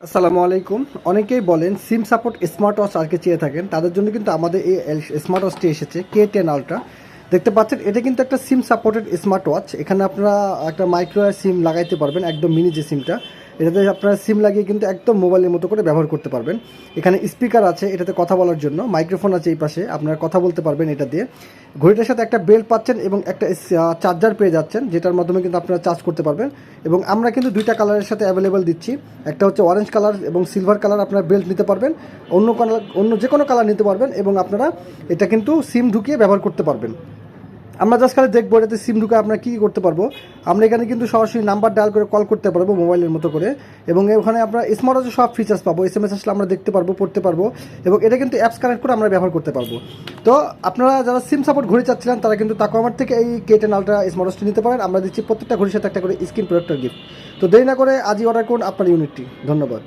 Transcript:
আসসালামু আলাইকুম। অনেকেই বলেন সিম সাপোর্ট স্মার্ট ওয়াচ আর কে চেয়ে থাকেন, তাদের জন্য কিন্তু আমাদের এই স্মার্ট ওয়াচটি এসেছে K10 আলট্রা। দেখতে পাচ্ছেন এটা কিন্তু একটা সিম সাপোর্টেড স্মার্ট ওয়াচ। এখানে আপনারা একটা মাইক্রো সিম লাগাইতে পারবেন, একদম মিনি যে সিমটা, এটাতে আপনারা সিম লাগিয়ে কিন্তু একদম মোবাইলের মতো করে ব্যবহার করতে পারবেন। এখানে স্পিকার আছে এটাতে কথা বলার জন্য, মাইক্রোফোন আছে এই পাশে, আপনারা কথা বলতে পারবেন এটা দিয়ে। ঘড়িটার সাথে একটা বেল্ট পাচ্ছেন এবং একটা চার্জার পেয়ে যাচ্ছেন, যেটার মাধ্যমে কিন্তু আপনারা চার্জ করতে পারবেন। এবং আমরা কিন্তু দুইটা কালারের সাথে অ্যাভেলেবেল দিচ্ছি, একটা হচ্ছে অরেঞ্জ কালার এবং সিলভার কালার। আপনারা বেল্ট নিতে পারবেন, অন্য যে কোনো কালার নিতে পারবেন এবং আপনারা এটা কিন্তু সিম ঢুকিয়ে ব্যবহার করতে পারবেন। আমরা জাস্ট খালি দেখবো এটাতে সিম ঢুকে আমরা কী করতে পারবো। আমরা এখানে কিন্তু সরাসরি নাম্বার ডায়াল করে কল করতে পারবো মোবাইলের মতো করে, এবং ওখানে আমরা স্মার্ট ওয়াচে সব ফিচার্স পাবো। SMS আসলে আমরা দেখতে পারবো, পড়তে পারবো, এবং এটা কিন্তু অ্যাপস কানেক্ট করে আমরা ব্যবহার করতে পারবো। তো আপনারা যারা সিম সাপোর্ট ঘড়ি চাচ্ছিলেন তারা কিন্তু তাকে আমার থেকে এই K10 আলট্রা স্মার্ট ওয়াচটি নিতে পারেন। আমরা দিচ্ছি প্রত্যেকটা ঘড়ির সাথে একটা করে স্ক্রিন প্রোটেক্টর গিফট। তো দেরি না করে আজই অর্ডার করুন আপনার ইউনিটটি। ধন্যবাদ।